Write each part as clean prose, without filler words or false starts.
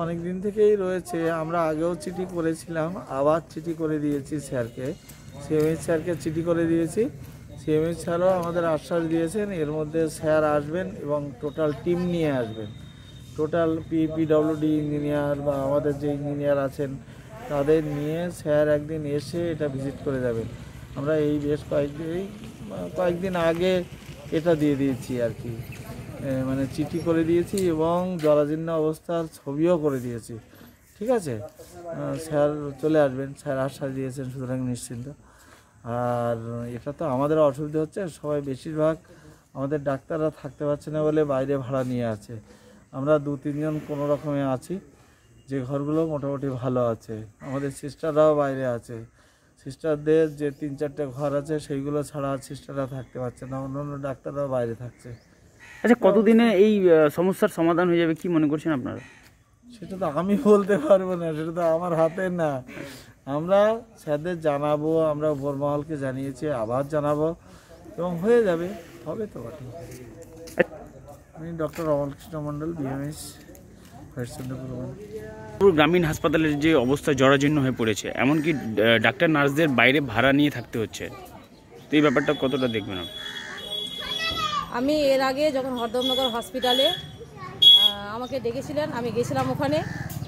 অনেক দিন থেকেই রয়েছে। আমরা আগেও চিঠি করেছিলাম, আবার চিঠি করে দিয়েছি স্যারকে, সিএমএইচ স্যারকে চিঠি করে দিয়েছি। সিএমএইচ স্যারও আমাদের আশ্বাস দিয়েছেন এর মধ্যে স্যার আসবেন এবং টোটাল টিম নিয়ে আসবেন। টোটাল পিডব্লিউডি ইঞ্জিনিয়ার বা আমাদের যে ইঞ্জিনিয়ার আছেন তাদের নিয়ে স্যার একদিন এসে এটা ভিজিট করে যাবেন। আমরা এই বেশ কয়েকদিন আগে এটা দিয়ে দিয়েছি আর কি, মানে চিঠি করে দিয়েছি এবং জরাজীর্ণ অবস্থার ছবিও করে দিয়েছি। ঠিক আছে, স্যার চলে আসবেন, স্যার আশ্বাস দিয়েছেন, সুতরাং নিশ্চিন্ত। আর এটা তো আমাদের অসুবিধা হচ্ছে, সবাই বেশিরভাগ আমাদের ডাক্তাররা থাকতে পারছে না বলে বাইরে ভাড়া নিয়ে আছে। আমরা 2-3 জন কোনো রকমে আছি, যে ঘরগুলো মোটামুটি ভালো আছে। আমাদের সিস্টাররাও বাইরে আছে, সিস্টারদের যে 3-4টে ঘর আছে সেইগুলো ছাড়া সিস্টাররা থাকতে পারছে না, অন্য ডাক্তাররাও বাইরে থাকছে। আচ্ছা, কতদিনে এই সমস্যার সমাধান হয়ে যাবে কি মনে করছেন আপনারা? সেটা তো আমি বলতে পারবো না, সেটা তো আমার হাতে না। আমরা স্যারদের জানাবো, আমরা উপরমহলকে জানিয়েছি, আবার জানাবো এবং হয়ে যাবে, হবে তো বটে। আমি ডক্টর অমলকৃষ্ণ মণ্ডল, বিএমএস, হরিশ্চন্দ্রপুর গ্রামীণ হাসপাতালের যে অবস্থা জরাজীর্ণ হয়ে পড়েছে, এমনকি ডাক্তার নার্সদের বাইরে ভাড়া নিয়ে থাকতে হচ্ছে, তো এই ব্যাপারটা কতটা দেখবেন? আমি এর আগে যখন হরদমনগর হসপিটালে আমাকে ডেকেছিলেন, আমি গেছিলাম ওখানে।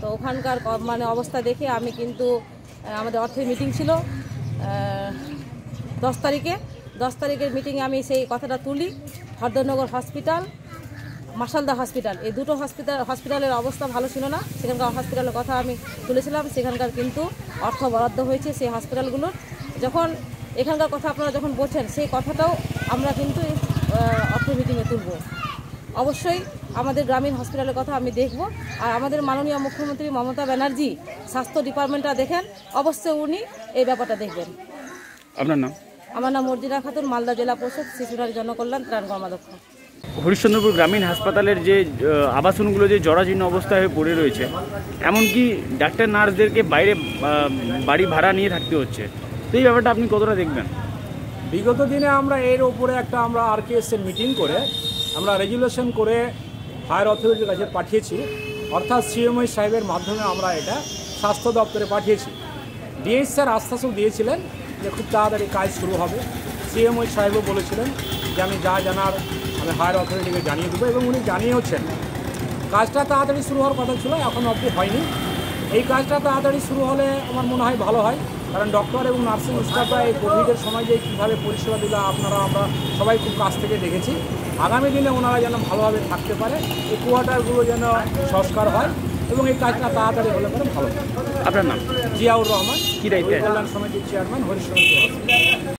তো ওখানকার মানে অবস্থা দেখে আমি কিন্তু আমাদের অর্থের মিটিং ছিল 10 তারিখের মিটিংয়ে আমি সেই কথাটা তুলি। হরদমনগর হসপিটাল, মাসালদা হসপিটাল, এই দুটো হসপিটালের অবস্থা ভালো ছিল না। সেখানকার হসপিটালের কথা আমি তুলেছিলাম, সেখানকার কিন্তু অর্থ বরাদ্দ হয়েছে সেই হসপিটালগুলোর। যখন এখানকার কথা আপনারা যখন বলছেন, সেই কথাটাও আমরা কিন্তু অর্থ মিটিংয়ে তুলব। অবশ্যই আমাদের গ্রামীণ হসপিটালের কথা আমি দেখব। আর আমাদের মাননীয় মুখ্যমন্ত্রী মমতা ব্যানার্জি স্বাস্থ্য ডিপার্টমেন্টটা দেখেন, অবশ্যই উনি এই ব্যাপারটা দেখবেন। আপনার নাম? আমার নাম মর্জিনা খাতুন, মালদা জেলা পরিষদ শিশু নারী জনকল্যাণ ত্রাণ কর্মাধ্যক্ষ। হরিশ্চন্দ্রপুর গ্রামীণ হাসপাতালের যে আবাসনগুলো যে জরাজীর্ণ অবস্থায় হয়ে পড়ে রয়েছে, এমনকি ডাক্তার নার্সদেরকে বাইরে বাড়ি ভাড়া নিয়ে থাকতে হচ্ছে, তো এই ব্যাপারটা আপনি কতটা দেখবেন? বিগত দিনে আমরা এর ওপরে একটা আরকেএসের মিটিং করে আমরা রেজুলেশন করে হায়ার অথরিটির কাছে পাঠিয়েছি, অর্থাৎ সিএমএইচ সাহেবের মাধ্যমে আমরা এটা স্বাস্থ্য দপ্তরে পাঠিয়েছি। ডিএইচ স্যার আশ্বাসও দিয়েছিলেন যে খুব তাড়াতাড়ি কাজ শুরু হবে। সিএমএইচ সাহেবও বলেছিলেন যে আমি যা জানার আমি হায়ার অথরিটিকে জানিয়ে দেবো, এবং উনি জানিয়েওছেন। কাজটা তাড়াতাড়ি শুরু হওয়ার কথা ছিল, এখন অবধি হয়নি। এই কাজটা তাড়াতাড়ি শুরু হলে আমার মনে হয় ভালো হয়, কারণ ডক্টর এবং নার্সিং স্টাফরা এই কোভিডের সময় যে কীভাবে পরিষেবা দিল আমরা সবাই খুব কাছ থেকে দেখেছি। আগামী দিনে ওনারা যেন ভালোভাবে থাকতে পারে, এই কোয়ার্টারগুলো যেন সংস্কার হয় এবং এই কাজটা তাড়াতাড়ি হলে পরে ভালো। আপনার নাম? জিয়াউর রহমান, কি দায়িত্বে? কল্যাণ সমিতির চেয়ারম্যান, হরিশ্চন্দ্রপুর।